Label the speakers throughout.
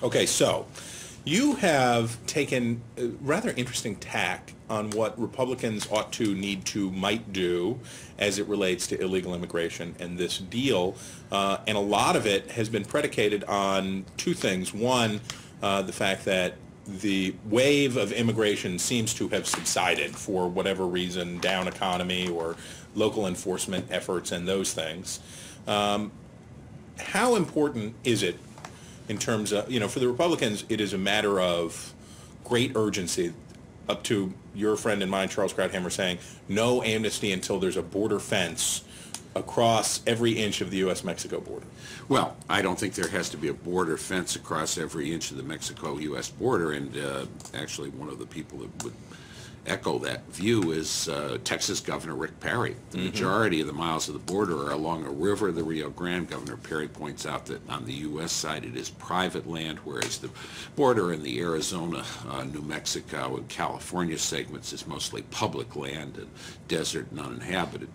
Speaker 1: Okay, so you have taken a rather interesting tack on what Republicans ought to, need to, might do as it relates to illegal immigration and this deal. And a lot of it has been predicated on two things. One, the fact that the wave of immigration seems to have subsided for whatever reason, down economy or local enforcement efforts and those things. How important is it in terms of, for the Republicans, it is a matter of great urgency, up to your friend and mine, Charles Krauthammer, saying no amnesty until there's a border fence across every inch of the U.S.-Mexico border?
Speaker 2: Well, I don't think there has to be a border fence across every inch of the Mexico-U.S. border, and actually one of the people that would echo that view is Texas Governor Rick Perry. The majority of the miles of the border are along a river, the Rio Grande. Governor Perry points out that on the U.S. side it is private land, whereas the border in the Arizona, New Mexico, and California segments is mostly public land and desert and uninhabited.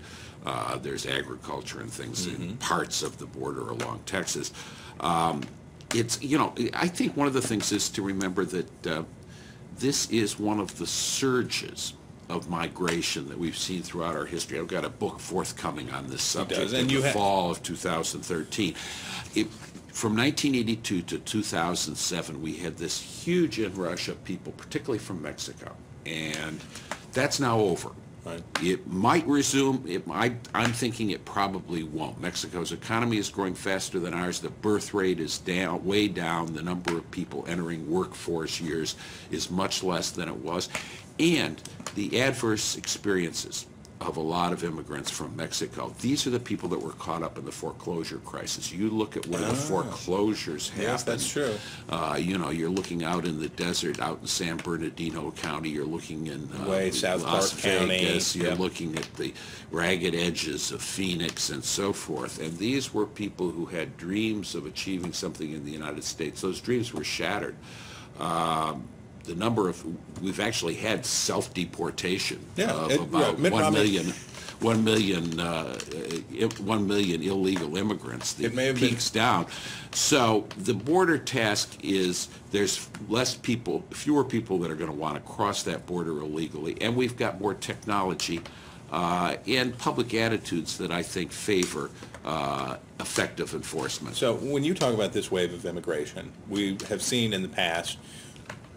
Speaker 2: There's agriculture and things in parts of the border along Texas. It's, I think one of the things is to remember that this is one of the surges of migration that we've seen throughout our history. I've got a book forthcoming on this subject in the fall of 2013. From 1982 to 2007, we had this huge inrush of people, particularly from Mexico, and that's now over. Right. It might resume. I'm thinking it probably won't. Mexico's economy is growing faster than ours. The birth rate is down, way down. The number of people entering workforce years is much less than it was. And the adverse experiences of a lot of immigrants from Mexico, these are the people that were caught up in the foreclosure crisis. You look at where the foreclosures happen.
Speaker 1: Yes, that's true.
Speaker 2: You're looking out in the desert, out in San Bernardino County. You're looking in
Speaker 1: South
Speaker 2: Las
Speaker 1: Park
Speaker 2: Vegas.
Speaker 1: County.
Speaker 2: You're looking at the ragged edges of Phoenix and so forth. And these were people who had dreams of achieving something in the United States. Those dreams were shattered. We've actually had self-deportation of about 1 million illegal immigrants. The peaks down. So the border task is there's fewer people that are going to want to cross that border illegally, and we've got more technology and public attitudes that I think favor effective enforcement.
Speaker 1: So when you talk about this wave of immigration, we have seen in the past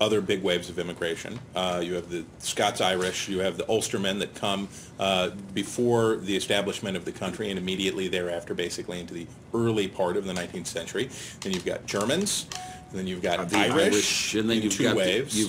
Speaker 1: other big waves of immigration. You have the Scots-Irish, you have the Ulstermen that come before the establishment of the country and immediately thereafter, basically into the early part of the 19th century. Then you've got Germans, and then you've got Irish,
Speaker 2: and then
Speaker 1: you've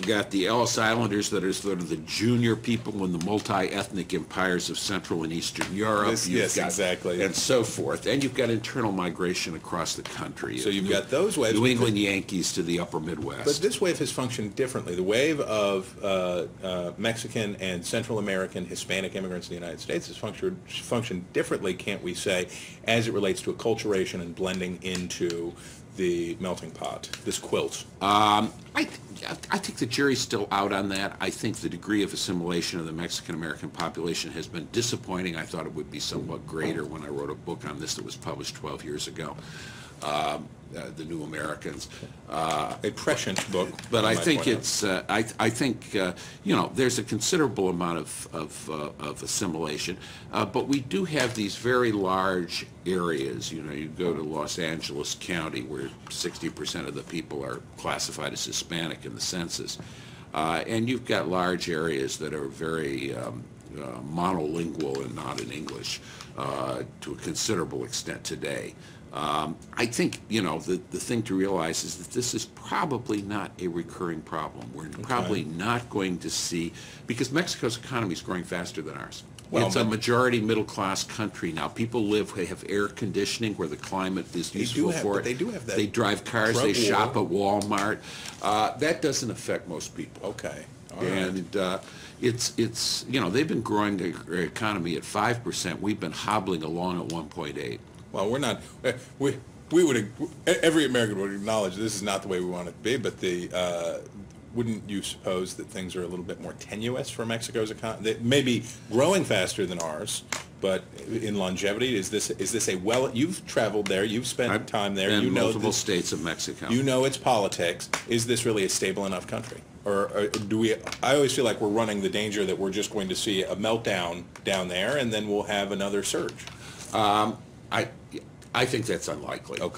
Speaker 2: got the Ellis Islanders that are sort of the junior people in the multi-ethnic empires of Central and Eastern Europe.
Speaker 1: Exactly.
Speaker 2: And so forth. And you've got internal migration across the country.
Speaker 1: So you've got those waves.
Speaker 2: New England Yankees to the upper Midwest.
Speaker 1: But this wave has functioned differently. The wave of Mexican and Central American Hispanic immigrants in the United States has functioned differently, can't we say, as it relates to acculturation and blending into the melting pot, this quilt?
Speaker 2: I think the jury's still out on that. I think the degree of assimilation of the Mexican-American population has been disappointing. I thought it would be somewhat greater when I wrote a book on this that was published 12 years ago. The New Americans.
Speaker 1: A prescient book.
Speaker 2: But I think it's, I think, there's a considerable amount of assimilation, but we do have these very large areas. You go to Los Angeles County where 60% of the people are classified as Hispanic in the census. And you've got large areas that are very monolingual and not in English to a considerable extent today. I think, the thing to realize is that this is probably not a recurring problem. We're probably not going to see, because Mexico's economy is growing faster than ours. Well, it's a majority middle-class country now. People have air conditioning where the climate is useful for it.
Speaker 1: They do have that.
Speaker 2: They drive cars. They shop at Walmart. That doesn't affect most people.
Speaker 1: Okay.
Speaker 2: All right. And it's they've been growing their economy at 5%. We've been hobbling along at 1.8.
Speaker 1: Well, we're not. We would. Every American would acknowledge this is not the way we want it to be. But wouldn't you suppose that things are a little bit more tenuous for Mexico's economy? That may be growing faster than ours, but in longevity, is this a well? You've traveled there, you've spent time there,
Speaker 2: in
Speaker 1: you know
Speaker 2: multiple states of Mexico.
Speaker 1: you know its politics. Is this really a stable enough country, or do we? I always feel like we're running the danger that we're just going to see a meltdown down there, and then we'll have another surge.
Speaker 2: I think that's unlikely.
Speaker 1: Okay.